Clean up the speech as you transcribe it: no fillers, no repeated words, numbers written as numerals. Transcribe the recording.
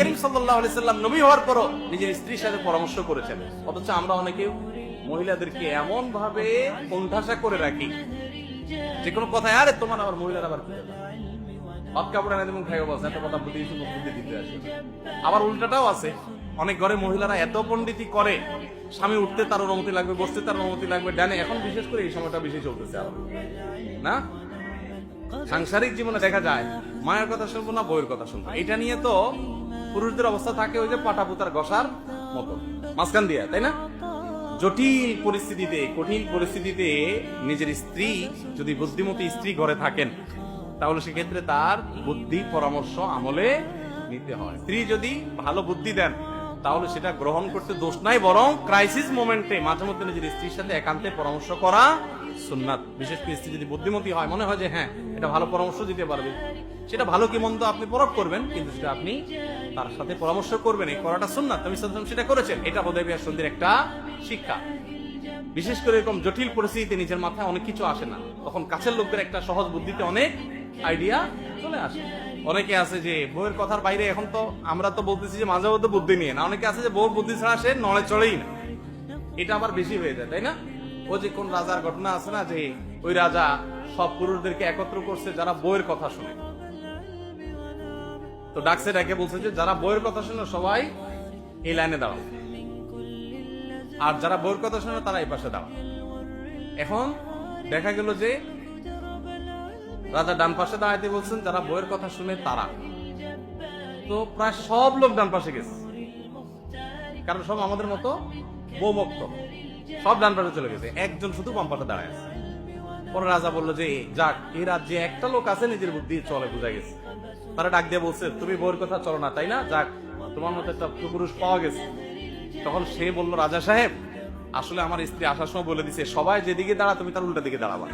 করিম সাল্লাল্লাহু আলাইহি সাল্লাম নবী হওয়ার পরও নিজের স্ত্রীর সাথে পরামর্শ করেছেন, অথচ আমরা অনেকে মহিলাদেরকে এমন ভাবে কোণঠাসা করে রাখি, যে কোনো কথায় আরে তোমার আবার মহিলার আবার ভাত কাপড় এনে এবং খাইও বলছে, এত কথা বুদ্ধি দিতে আসে। আবার উল্টাটাও আছে, অনেক ঘরে মহিলারা এত পণ্ডিতি করে, স্বামী উঠতে তার অনুমতি লাগবে, বসতে তার অনুমতি লাগবে, ডানে এখন বিশেষ করে এই সময়টা বেশি চলতেছে আর না। সাংসারিক জীবনে দেখা যায় মায়ের কথা শুনবো না বউয়ের কথা শুনবো, এটা নিয়ে তো পুরুষদের অবস্থা থাকে ওই যে পাটাপুতার গসার মতো মাঝখান দিয়ে, তাই না? জটিল পরিস্থিতিতে, কঠিন পরিস্থিতিতে নিজের স্ত্রী যদি বুদ্ধিমতী স্ত্রী ঘরে থাকেন, তাহলে সেক্ষেত্রে তার বুদ্ধি পরামর্শ আমলে নিতে হয়। স্ত্রী যদি ভালো বুদ্ধি দেন তাহলে সেটা গ্রহণ করতে দোষ নাই, বরং ক্রাইসিস মোমেন্টে মাঝে মধ্যে নিজের স্ত্রীর সাথে একান্তে পরামর্শ করা সুন্নাত। বিশেষ করে স্ত্রী যদি বুদ্ধিমতী হয়, মনে হয় যে হ্যাঁ এটা ভালো পরামর্শ দিতে পারবে, সেটা ভালো কি মন্দ আপনি পরখ করবেন, কিন্তু সেটা আপনি তার সাথে পরামর্শ করবেন, এই করাটা সুন্নাত। নবী সাল্লাল্লাহু আলাইহি ওয়াসাল্লাম সেটা করেছেন, এটা হুদায়বিয়ার সন্ধির একটা শিক্ষা। বিশেষ করে এরকম জটিল পরিস্থিতিতে নিজের মাথায় অনেক কিছু আসে না, তখন কাছের লোকদের একটা সহজ বুদ্ধিতে অনেক আইডিয়া চলে আসে। অনেকে আছে যে বউয়ের কথার বাইরে, এখন তো আমরা তো বলতেছি যে মাঝে মধ্যে বুদ্ধি নিয়ে না, অনেকে আছে যে বউর বুদ্ধি ছাড়া সে নড়ে চড়েই না, এটা আবার বেশি হয়ে যায়, তাই না? ও যে কোন রাজার ঘটনা আছে না, যে ওই রাজা সব পুরুষদেরকে একত্র করছে যারা বউয়ের কথা শুনে, তো ডাকছে, ডাকে বলছে যে যারা বউয়ের কথা শুনে সবাই এই লাইনে দাঁড়াও, আর যারা বউয়ের কথা শুনে তারা এই পাশে দাঁড়াও। এখন দেখা গেল যে রাজা ডান পাশে দাঁড়াইতে বলছেন, যারা বউয়ের কথা শুনে তারা, তো প্রায় সব লোক ডান পাশে গেছে, কারণ সব আমাদের মতো বউ ভক্ত, সব ডান পাশে চলে গেছে, একজন শুধু বাম পাশে দাঁড়ায় আছে। পরে রাজা বললো যে যাক, এই রাজ্যে একটা লোক আছে নিজের বুদ্ধি চলে, বোঝা গেছে। তারা ডাক দিয়ে বলছে, তুমি বউয়ের কথা চলো না, তাই না? যাক, তোমার মতো একটা পুরুষ পাওয়া গেছে। তখন সে বলল, রাজা সাহেব আসলে আমার স্ত্রী আসার সময় বলে দিছে সবাই যেদিকে দাঁড়া তুমি তার উল্টা দিকে দাঁড়াবা।